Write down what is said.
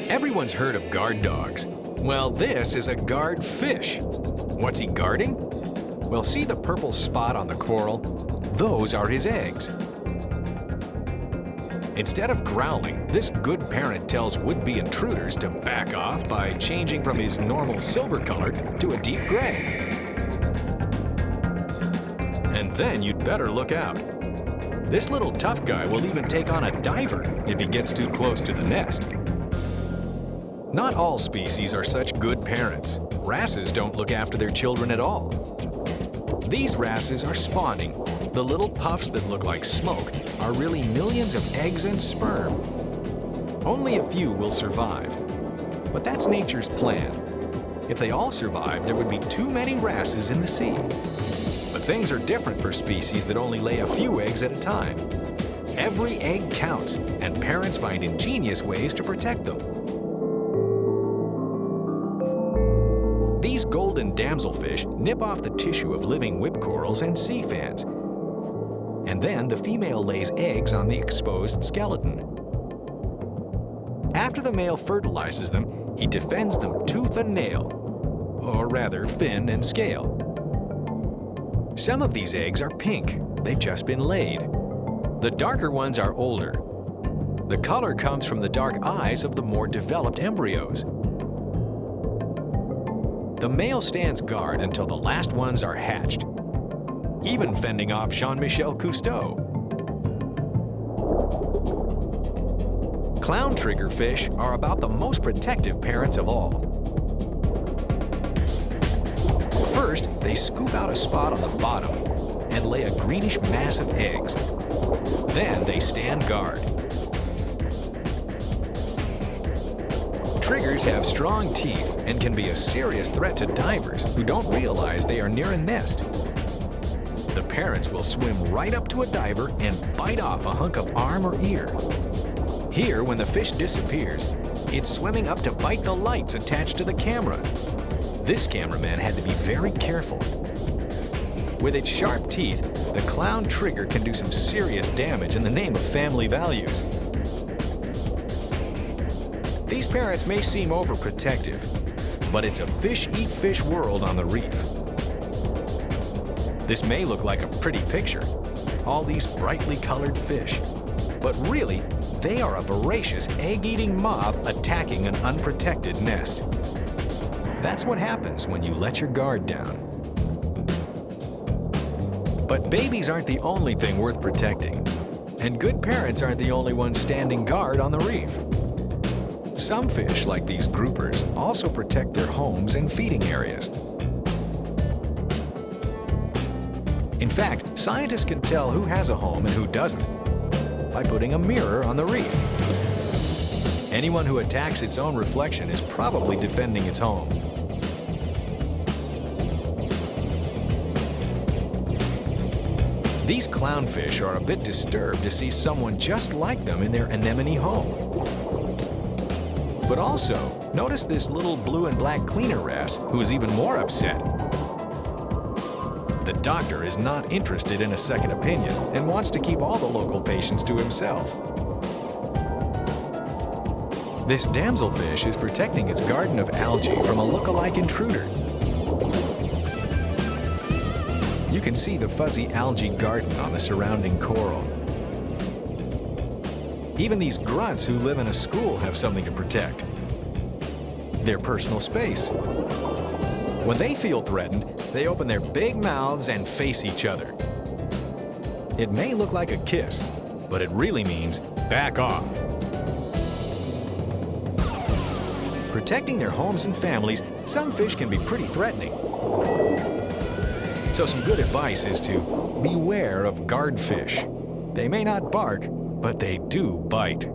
Everyone's heard of guard dogs. Well, this is a guard fish. What's he guarding? Well, see the purple spot on the coral? Those are his eggs. Instead of growling, this good parent tells would-be intruders to back off by changing from his normal silver color to a deep gray. And then you'd better look out. This little tough guy will even take on a diver if he gets too close to the nest. Not all species are such good parents. Wrasses don't look after their children at all. These wrasses are spawning. The little puffs that look like smoke are really millions of eggs and sperm. Only a few will survive. But that's nature's plan. If they all survived, there would be too many wrasses in the sea. But things are different for species that only lay a few eggs at a time. Every egg counts, and parents find ingenious ways to protect them. These golden damselfish nip off the tissue of living whip corals and sea fans. And then the female lays eggs on the exposed skeleton. After the male fertilizes them, he defends them tooth and nail, or rather fin and scale. Some of these eggs are pink. They've just been laid. The darker ones are older. The color comes from the dark eyes of the more developed embryos. The male stands guard until the last ones are hatched, even fending off Jean-Michel Cousteau. Clown triggerfish are about the most protective parents of all. First, they scoop out a spot on the bottom and lay a greenish mass of eggs. Then they stand guard. Triggers have strong teeth and can be a serious threat to divers who don't realize they are near a nest. The parents will swim right up to a diver and bite off a hunk of arm or ear. Here, when the fish disappears, it's swimming up to bite the lights attached to the camera. This cameraman had to be very careful. With its sharp teeth, the clown trigger can do some serious damage in the name of family values. These parents may seem overprotective, but it's a fish-eat-fish world on the reef. This may look like a pretty picture, all these brightly colored fish, but really, they are a voracious egg-eating mob attacking an unprotected nest. That's what happens when you let your guard down. But babies aren't the only thing worth protecting, and good parents aren't the only ones standing guard on the reef. Some fish, like these groupers, also protect their homes and feeding areas. In fact, scientists can tell who has a home and who doesn't by putting a mirror on the reef. Anyone who attacks its own reflection is probably defending its home. These clownfish are a bit disturbed to see someone just like them in their anemone home. But also, notice this little blue and black cleaner wrasse who is even more upset. The doctor is not interested in a second opinion and wants to keep all the local patients to himself. This damselfish is protecting its garden of algae from a look-alike intruder. You can see the fuzzy algae garden on the surrounding coral. Even these grunts who live in a school have something to protect: their personal space. When they feel threatened, they open their big mouths and face each other. It may look like a kiss, but it really means back off. Protecting their homes and families, some fish can be pretty threatening. So some good advice is to beware of guardfish. They may not bark, but they do bite.